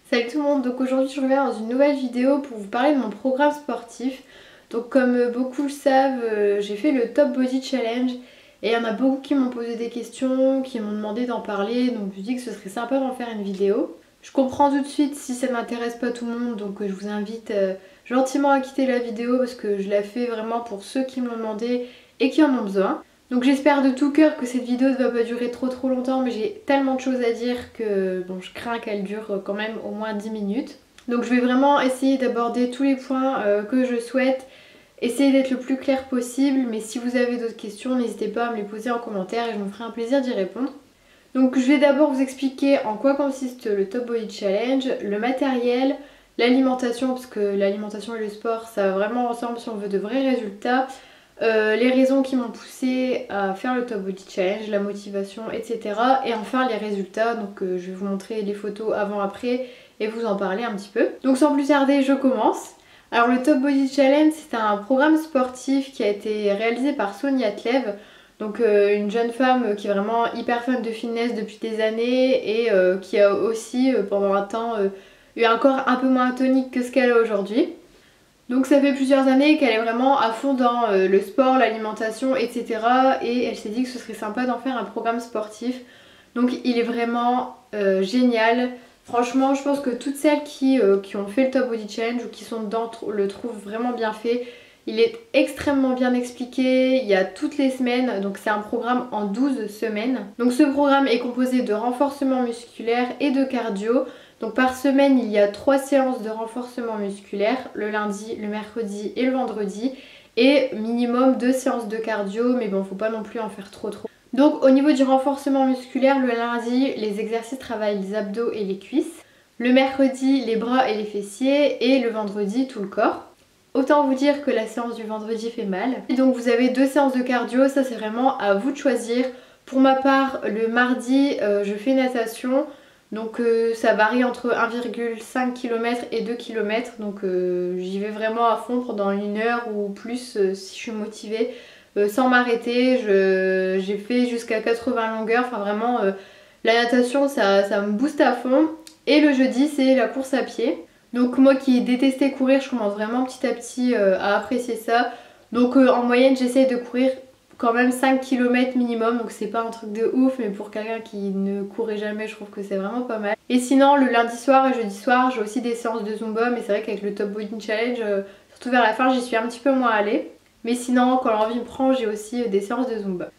Salut tout le monde, donc aujourd'hui je reviens dans une nouvelle vidéo pour vous parler de mon programme sportif. Donc comme beaucoup le savent, j'ai fait le Top Body Challenge et il y en a beaucoup qui m'ont posé des questions, qui m'ont demandé d'en parler, donc je me dis que ce serait sympa d'en faire une vidéo. Je comprends tout de suite si ça n'intéresse pas tout le monde, donc je vous invite gentiment à quitter la vidéo parce que je la fais vraiment pour ceux qui me l'ont demandé et qui en ont besoin. Donc j'espère de tout cœur que cette vidéo ne va pas durer trop longtemps, mais j'ai tellement de choses à dire que bon, je crains qu'elle dure quand même au moins 10 minutes. Donc je vais vraiment essayer d'aborder tous les points que je souhaite, essayer d'être le plus clair possible, mais si vous avez d'autres questions, n'hésitez pas à me les poser en commentaire et je me ferai un plaisir d'y répondre. Donc je vais d'abord vous expliquer en quoi consiste le Top Body Challenge, le matériel, l'alimentation, parce que l'alimentation et le sport ça va vraiment ensemble si on veut de vrais résultats. Les raisons qui m'ont poussé à faire le Top Body Challenge, la motivation, etc. Et enfin les résultats, donc je vais vous montrer les photos avant-après et vous en parler un petit peu. Donc sans plus tarder, je commence. Alors le Top Body Challenge, c'est un programme sportif qui a été réalisé par Sonia Tlev, donc une jeune femme qui est vraiment hyper fan de fitness depuis des années et qui a aussi pendant un temps eu un corps un peu moins tonique que ce qu'elle a aujourd'hui. Donc ça fait plusieurs années qu'elle est vraiment à fond dans le sport, l'alimentation, etc. Et elle s'est dit que ce serait sympa d'en faire un programme sportif. Donc il est vraiment génial. Franchement, je pense que toutes celles qui ont fait le Top Body Challenge ou qui sont dedans le trouvent vraiment bien fait. Il est extrêmement bien expliqué, il y a toutes les semaines, donc c'est un programme en 12 semaines. Donc ce programme est composé de renforcement musculaire et de cardio. Donc par semaine, il y a 3 séances de renforcement musculaire, le lundi, le mercredi et le vendredi. Et minimum 2 séances de cardio, mais bon, faut pas non plus en faire trop. Donc au niveau du renforcement musculaire, le lundi, les exercices travaillent les abdos et les cuisses. Le mercredi, les bras et les fessiers. Et le vendredi, tout le corps. Autant vous dire que la séance du vendredi fait mal. Et donc vous avez 2 séances de cardio, ça c'est vraiment à vous de choisir. Pour ma part, le mardi, je fais natation. Donc ça varie entre 1,5 km et 2 km. Donc j'y vais vraiment à fond pendant 1 heure ou plus si je suis motivée. Sans m'arrêter, j'ai fait jusqu'à 80 longueurs. Enfin vraiment, la natation ça me booste à fond. Et le jeudi c'est la course à pied. Donc moi qui détestais courir, je commence vraiment petit à petit à apprécier ça. Donc en moyenne j'essaye de courir quand même 5 km minimum, donc c'est pas un truc de ouf, mais pour quelqu'un qui ne courait jamais, je trouve que c'est vraiment pas mal. Et sinon le lundi soir et jeudi soir j'ai aussi des séances de Zumba, mais c'est vrai qu'avec le Top Body Challenge, surtout vers la fin j'y suis un petit peu moins allée. Mais sinon quand l'envie me prend j'ai aussi des séances de Zumba.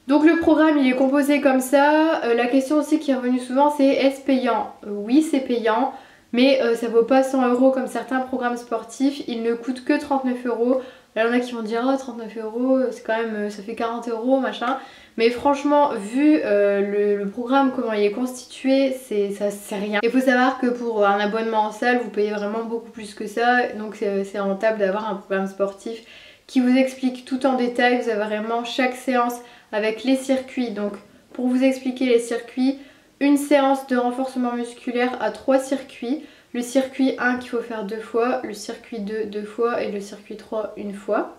Donc le programme il est composé comme ça. La question aussi qui est revenue souvent c'est est-ce payant? Oui c'est payant. Mais ça vaut pas 100 € comme certains programmes sportifs, il ne coûte que 39 €. Là il y en a qui vont dire oh, 39 €, c'est quand même, ça fait 40 € machin. Mais franchement, vu le programme, comment il est constitué, c'est rien. Il faut savoir que pour un abonnement en salle, vous payez vraiment beaucoup plus que ça. Donc c'est rentable d'avoir un programme sportif qui vous explique tout en détail. Vous avez vraiment chaque séance avec les circuits. Donc pour vous expliquer les circuits, une séance de renforcement musculaire à 3 circuits. Le circuit 1 qu'il faut faire 2 fois, le circuit 2 2 fois et le circuit 3 une fois.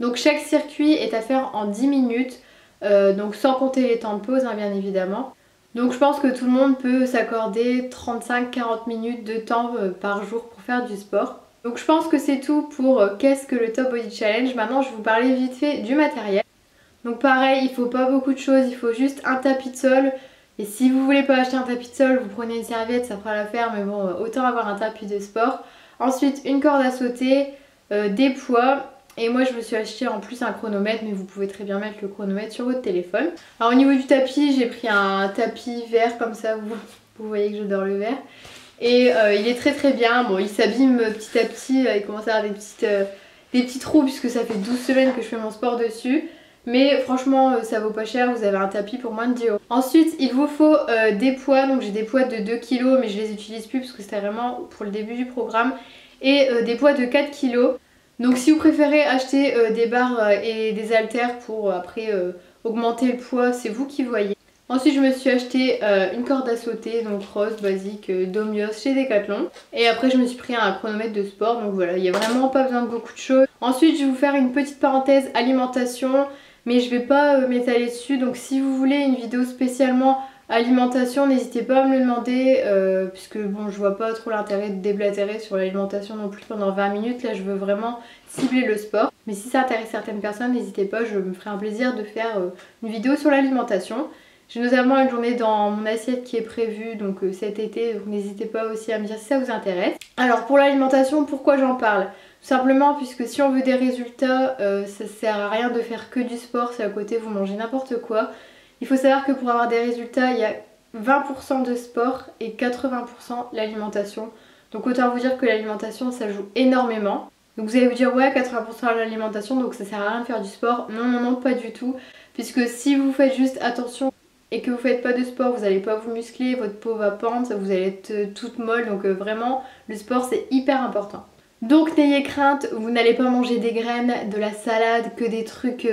Donc chaque circuit est à faire en 10 minutes, donc sans compter les temps de pause hein, bien évidemment. Donc je pense que tout le monde peut s'accorder 35-40 minutes de temps par jour pour faire du sport. Donc je pense que c'est tout pour qu'est-ce que le Top Body Challenge. Maintenant je vais vous parler vite fait du matériel. Donc pareil, il faut pas beaucoup de choses, il faut juste un tapis de sol. Et si vous voulez pas acheter un tapis de sol, vous prenez une serviette, ça fera l'affaire, mais bon, autant avoir un tapis de sport. Ensuite, une corde à sauter, des poids. Et moi, je me suis acheté en plus un chronomètre, mais vous pouvez très bien mettre le chronomètre sur votre téléphone. Alors au niveau du tapis, j'ai pris un tapis vert comme ça, vous voyez que j'adore le vert. Et il est très bien, bon, il s'abîme petit à petit, il commence à avoir des petits trous puisque ça fait 12 semaines que je fais mon sport dessus. Mais franchement ça vaut pas cher, vous avez un tapis pour moins de 10 €. Ensuite il vous faut des poids, donc j'ai des poids de 2 kg mais je les utilise plus parce que c'était vraiment pour le début du programme. Et des poids de 4 kg. Donc si vous préférez acheter des barres et des haltères pour après augmenter le poids, c'est vous qui voyez. Ensuite je me suis acheté une corde à sauter, donc rose, basique, Domios chez Decathlon. Et après je me suis pris un chronomètre de sport, donc voilà, il n'y a vraiment pas besoin de beaucoup de choses. Ensuite je vais vous faire une petite parenthèse alimentation. Mais je vais pas m'étaler dessus, donc si vous voulez une vidéo spécialement Alimentation, n'hésitez pas à me le demander, puisque bon, je vois pas trop l'intérêt de déblatérer sur l'alimentation non plus pendant 20 minutes. Là, je veux vraiment cibler le sport. Mais si ça intéresse certaines personnes, n'hésitez pas, je me ferai un plaisir de faire une vidéo sur l'alimentation. J'ai notamment une journée dans mon assiette qui est prévue donc cet été, donc n'hésitez pas aussi à me dire si ça vous intéresse. Alors pour l'alimentation, pourquoi j'en parle? Tout simplement puisque si on veut des résultats, ça sert à rien de faire que du sport, si à côté vous mangez n'importe quoi. Il faut savoir que pour avoir des résultats, il y a 20% de sport et 80% l'alimentation. Donc autant vous dire que l'alimentation ça joue énormément. Donc vous allez vous dire ouais 80% à l'alimentation donc ça sert à rien de faire du sport. Non non non pas du tout. Puisque si vous faites juste attention et que vous faites pas de sport, vous n'allez pas vous muscler, votre peau va pendre, vous allez être toute molle. Donc vraiment le sport c'est hyper important. Donc n'ayez crainte, vous n'allez pas manger des graines, de la salade, que des trucs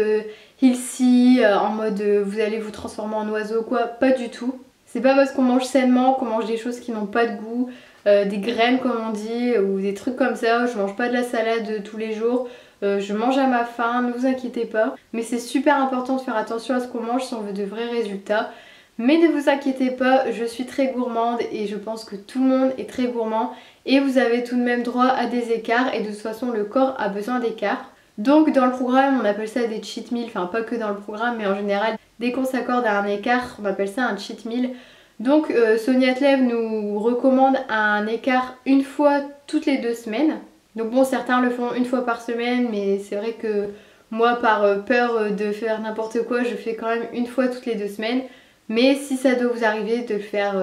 healthy, en mode vous allez vous transformer en oiseau quoi, pas du tout. C'est pas parce qu'on mange sainement qu'on mange des choses qui n'ont pas de goût, des graines comme on dit, ou des trucs comme ça. Je mange pas de la salade tous les jours, je mange à ma faim, ne vous inquiétez pas. Mais c'est super important de faire attention à ce qu'on mange si on veut de vrais résultats. Mais ne vous inquiétez pas, je suis très gourmande et je pense que tout le monde est très gourmand. Et vous avez tout de même droit à des écarts et de toute façon le corps a besoin d'écarts. Donc dans le programme on appelle ça des cheat meals, enfin pas que dans le programme mais en général dès qu'on s'accorde à un écart on appelle ça un cheat meal. Donc Sonia Tlev nous recommande un écart une fois toutes les 2 semaines. Donc bon certains le font une fois par semaine mais c'est vrai que moi par peur de faire n'importe quoi je fais quand même une fois toutes les 2 semaines. Mais si ça doit vous arriver de le faire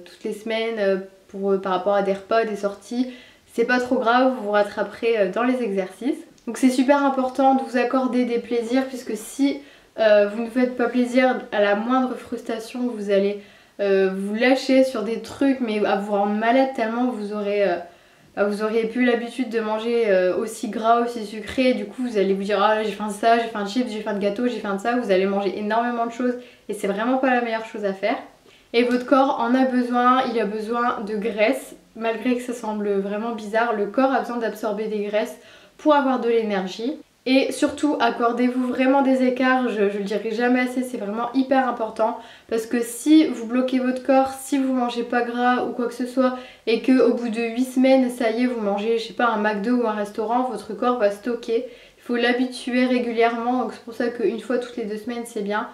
toutes les semaines par rapport à des repas, des sorties, c'est pas trop grave, vous vous rattraperez dans les exercices. Donc c'est super important de vous accorder des plaisirs puisque si vous ne faites pas plaisir, à la moindre frustration vous allez vous lâcher sur des trucs mais à vous rendre malade tellement vous auriez plus l'habitude de manger aussi gras, aussi sucré. Du coup vous allez vous dire ah là j'ai faim de ça, j'ai faim de chips, j'ai faim de gâteau, j'ai faim de ça. Vous allez manger énormément de choses et c'est vraiment pas la meilleure chose à faire. Et votre corps en a besoin, il a besoin de graisse. Malgré que ça semble vraiment bizarre, le corps a besoin d'absorber des graisses pour avoir de l'énergie. Et surtout, accordez-vous vraiment des écarts, je le dirai jamais assez, c'est vraiment hyper important. Parce que si vous bloquez votre corps, si vous mangez pas gras ou quoi que ce soit, et qu'au bout de 8 semaines, ça y est, vous mangez, je sais pas, un McDo ou un restaurant, votre corps va stocker. Il faut l'habituer régulièrement, donc c'est pour ça qu'une fois toutes les 2 semaines, c'est bien.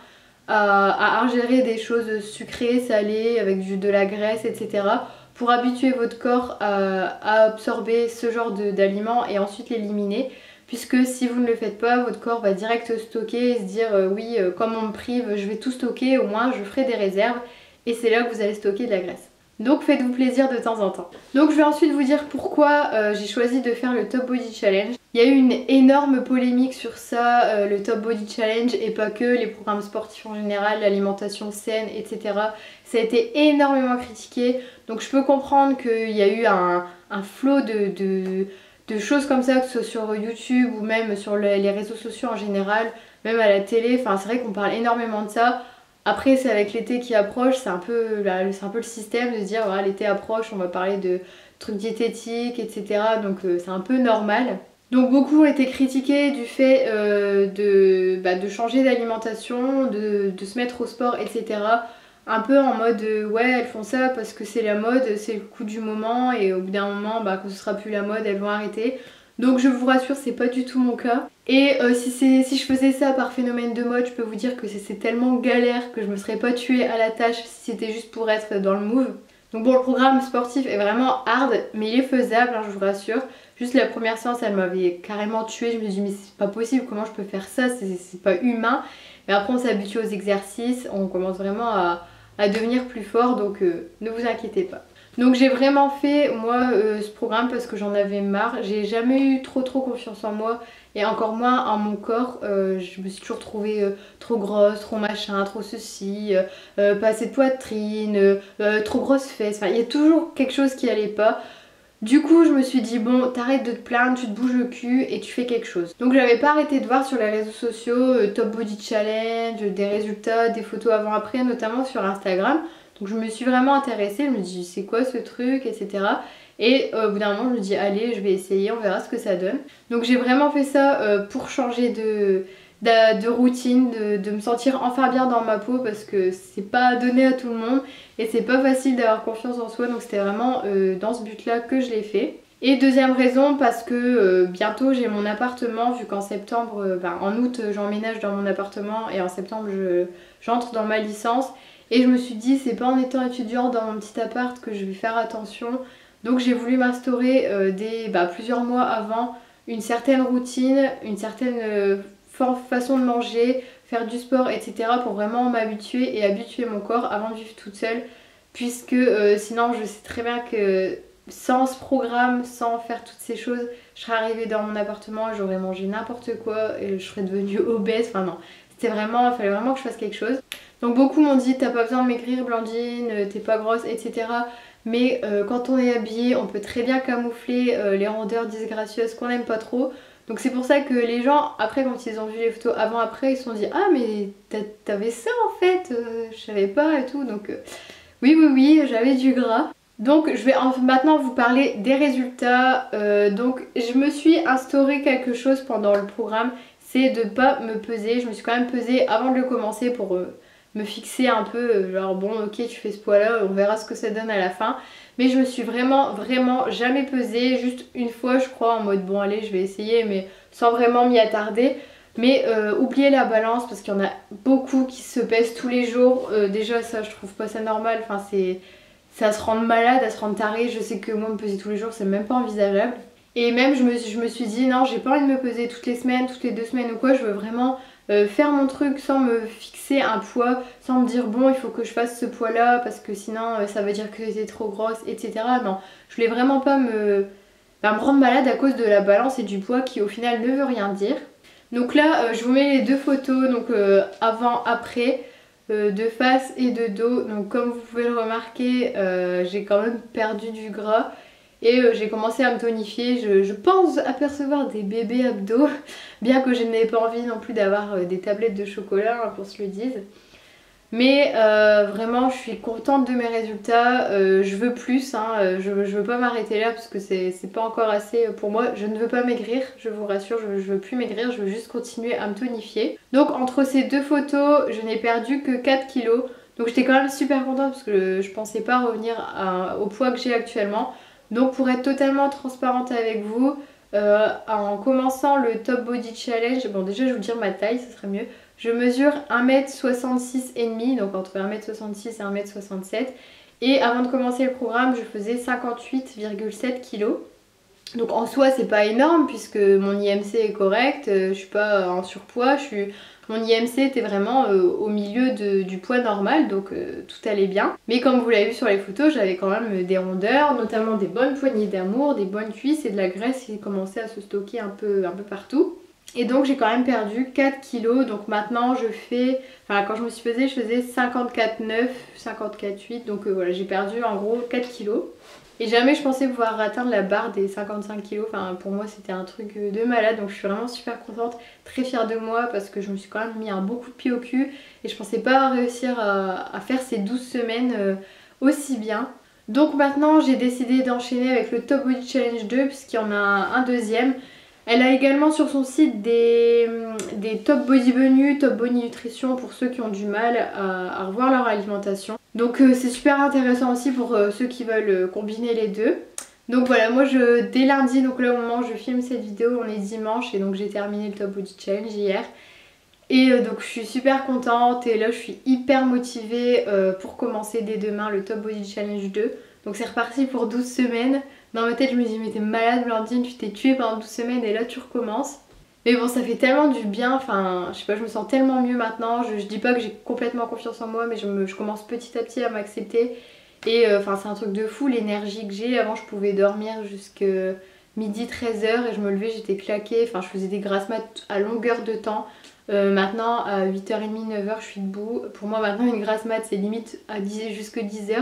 À ingérer des choses sucrées, salées, avec de la graisse, etc. pour habituer votre corps à absorber ce genre d'aliments et ensuite l'éliminer. Puisque si vous ne le faites pas, votre corps va direct stocker et se dire oui, comme on me prive, je vais tout stocker, au moins je ferai des réserves. Et c'est là que vous allez stocker de la graisse. Donc faites-vous plaisir de temps en temps. Donc je vais ensuite vous dire pourquoi j'ai choisi de faire le Top Body Challenge. Il y a eu une énorme polémique sur ça, le Top Body Challenge et pas que, les programmes sportifs en général, l'alimentation saine, etc. Ça a été énormément critiqué. Donc je peux comprendre qu'il y a eu un flot de choses comme ça, que ce soit sur YouTube ou même sur les réseaux sociaux en général, même à la télé. Enfin c'est vrai qu'on parle énormément de ça. Après c'est avec l'été qui approche, c'est un peu le système de se dire voilà, l'été approche, on va parler de trucs diététiques, etc. Donc c'est un peu normal. Donc beaucoup ont été critiqués du fait de changer d'alimentation, de se mettre au sport, etc. Un peu en mode ouais elles font ça parce que c'est la mode, c'est le coup du moment et au bout d'un moment quand ce sera plus la mode elles vont arrêter. Donc je vous rassure c'est pas du tout mon cas. Et si je faisais ça par phénomène de mode, je peux vous dire que c'est tellement galère que je me serais pas tuée à la tâche si c'était juste pour être dans le move. Donc bon le programme sportif est vraiment hard mais il est faisable hein, je vous rassure. Juste la première séance elle m'avait carrément tuée, je me suis dit mais c'est pas possible, comment je peux faire ça, c'est pas humain. Mais après on s'habitue aux exercices, on commence vraiment à devenir plus fort donc ne vous inquiétez pas. Donc j'ai vraiment fait moi ce programme parce que j'en avais marre, j'ai jamais eu trop confiance en moi et encore moins en mon corps. Je me suis toujours trouvée trop grosse, trop machin, trop ceci, pas assez de poitrine, trop grosse fesses, enfin il y a toujours quelque chose qui allait pas. Du coup je me suis dit bon t'arrêtes de te plaindre, tu te bouges le cul et tu fais quelque chose. Donc j'avais pas arrêté de voir sur les réseaux sociaux Top Body Challenge, des résultats, des photos avant-après notamment sur Instagram. Donc je me suis vraiment intéressée, je me dis c'est quoi ce truc, etc. Et au bout d'un moment je me dis allez je vais essayer, on verra ce que ça donne. Donc j'ai vraiment fait ça pour changer de routine, de me sentir enfin bien dans ma peau parce que c'est pas donné à tout le monde et c'est pas facile d'avoir confiance en soi, donc c'était vraiment dans ce but là que je l'ai fait. Et deuxième raison parce que bientôt j'ai mon appartement, vu qu'en septembre, en août j'emménage dans mon appartement et en septembre j'entre dans ma licence. Et je me suis dit c'est pas en étant étudiante dans mon petit appart que je vais faire attention. Donc j'ai voulu m'instaurer plusieurs mois avant une certaine routine, une certaine façon de manger, faire du sport, etc. pour vraiment m'habituer et habituer mon corps avant de vivre toute seule. Puisque sinon je sais très bien que sans ce programme, sans faire toutes ces choses, je serais arrivée dans mon appartement, j'aurais mangé n'importe quoi et je serais devenue obèse. Enfin non, il fallait vraiment que je fasse quelque chose. Donc beaucoup m'ont dit t'as pas besoin de maigrir Blandine, t'es pas grosse, etc. Mais quand on est habillé, on peut très bien camoufler les rondeurs disgracieuses qu'on n'aime pas trop. Donc c'est pour ça que les gens, après quand ils ont vu les photos avant-après, ils se sont dit ah mais t'avais ça en fait, je savais pas et tout. Donc oui, j'avais du gras. Donc je vais maintenant vous parler des résultats. Donc je me suis instauré quelque chose pendant le programme, c'est de pas me peser. Je me suis quand même pesée avant de le commencer pour me fixer un peu, genre bon ok tu fais ce poids là, on verra ce que ça donne à la fin. Mais je me suis vraiment jamais pesée, juste une fois je crois en mode bon allez je vais essayer mais sans vraiment m'y attarder. Mais oubliez la balance parce qu'il y en a beaucoup qui se pèsent tous les jours. Déjà ça je trouve pas ça normal, enfin c'est à se rendre malade, à se rendre taré. Je sais que moi me peser tous les jours c'est même pas envisageable. Et même je me suis dit non j'ai pas envie de me peser toutes les semaines, toutes les 2 semaines ou quoi, je veux vraiment faire mon truc sans me fixer un poids, sans me dire bon il faut que je fasse ce poids là parce que sinon ça veut dire que j'étais trop grosse, etc. Non, je voulais vraiment pas me rendre malade à cause de la balance et du poids qui au final ne veut rien dire. Donc là je vous mets les deux photos, donc avant, après, de face et de dos. Donc comme vous pouvez le remarquer j'ai quand même perdu du gras. Et j'ai commencé à me tonifier, je pense apercevoir des bébés abdos, bien que je n'ai pas envie non plus d'avoir des tablettes de chocolat, hein, qu'on se le dise. Mais vraiment je suis contente de mes résultats, je veux plus, hein, je veux pas m'arrêter là parce que c'est pas encore assez pour moi. Je ne veux pas maigrir, je vous rassure, je veux plus maigrir, je veux juste continuer à me tonifier. Donc entre ces deux photos, je n'ai perdu que 4 kilos. Donc j'étais quand même super contente parce que je pensais pas revenir au poids que j'ai actuellement. Donc pour être totalement transparente avec vous, en commençant le Top Body Challenge, bon déjà je vais vous dire ma taille, ça serait mieux. Je mesure 1m66 et demi, donc entre 1m66 et 1m67. Et avant de commencer le programme, je faisais 58,7 kg. Donc en soi c'est pas énorme puisque mon IMC est correct, je suis pas en surpoids, mon IMC était vraiment au milieu du poids normal, donc tout allait bien. Mais comme vous l'avez vu sur les photos, j'avais quand même des rondeurs, notamment des bonnes poignées d'amour, des bonnes cuisses et de la graisse qui commençait à se stocker un peu partout. Et donc j'ai quand même perdu 4 kilos, donc maintenant je fais, quand je me suis pesée je faisais 54,9, 54,8, donc voilà j'ai perdu en gros 4 kilos. Et jamais je pensais pouvoir atteindre la barre des 55 kilos, enfin pour moi c'était un truc de malade, donc je suis vraiment super contente, très fière de moi parce que je me suis quand même mis un bon coup de pied au cul et je pensais pas réussir à faire ces 12 semaines aussi bien. Donc maintenant j'ai décidé d'enchaîner avec le Top Body Challenge 2 puisqu'il y en a un deuxième. Elle a également sur son site des Top Body Menu, Top Body Nutrition pour ceux qui ont du mal à revoir leur alimentation. Donc c'est super intéressant aussi pour ceux qui veulent combiner les deux. Donc voilà, moi dès lundi, donc là au moment où je filme cette vidéo, on est dimanche et donc j'ai terminé le Top Body Challenge hier. Et donc je suis super contente et là je suis hyper motivée pour commencer dès demain le Top Body Challenge 2. Donc c'est reparti pour 12 semaines. Dans ma tête je me dis mais t'es malade Blandine, tu t'es tuée pendant 12 semaines et là tu recommences. Mais bon ça fait tellement du bien, enfin je sais pas, je me sens tellement mieux maintenant. Je dis pas que j'ai complètement confiance en moi mais je commence petit à petit à m'accepter. Et c'est un truc de fou l'énergie que j'ai. Avant je pouvais dormir jusqu'à midi 13h et je me levais, j'étais claquée. Enfin je faisais des grasses mat à longueur de temps. Maintenant à 8h30, 9h je suis debout. Pour moi maintenant une grasse mat c'est limite à 10 jusque 10h.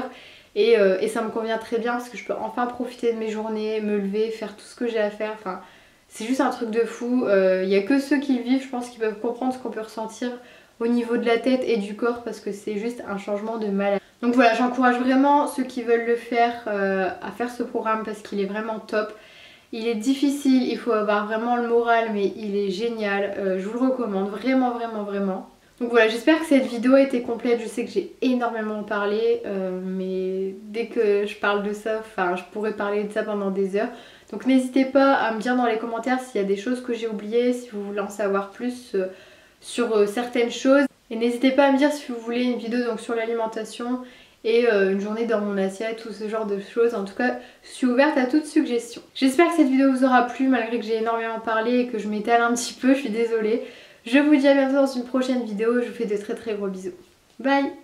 Et ça me convient très bien parce que je peux enfin profiter de mes journées, me lever, faire tout ce que j'ai à faire. Enfin, c'est juste un truc de fou. Il n'y a que ceux qui le vivent, je pense, qui peuvent comprendre ce qu'on peut ressentir au niveau de la tête et du corps parce que c'est juste un changement de malade. Donc voilà, j'encourage vraiment ceux qui veulent le faire à faire ce programme parce qu'il est vraiment top. Il est difficile, il faut avoir vraiment le moral, mais il est génial. Je vous le recommande vraiment, vraiment, vraiment. Donc voilà, j'espère que cette vidéo a été complète. Je sais que j'ai énormément parlé, mais dès que je parle de ça, enfin je pourrais parler de ça pendant des heures. Donc n'hésitez pas à me dire dans les commentaires s'il y a des choses que j'ai oubliées, si vous voulez en savoir plus sur certaines choses. Et n'hésitez pas à me dire si vous voulez une vidéo donc, sur l'alimentation et une journée dans mon assiette ou ce genre de choses. En tout cas, je suis ouverte à toute suggestion. J'espère que cette vidéo vous aura plu malgré que j'ai énormément parlé et que je m'étale un petit peu, je suis désolée. Je vous dis à bientôt dans une prochaine vidéo, je vous fais de très très gros bisous. Bye!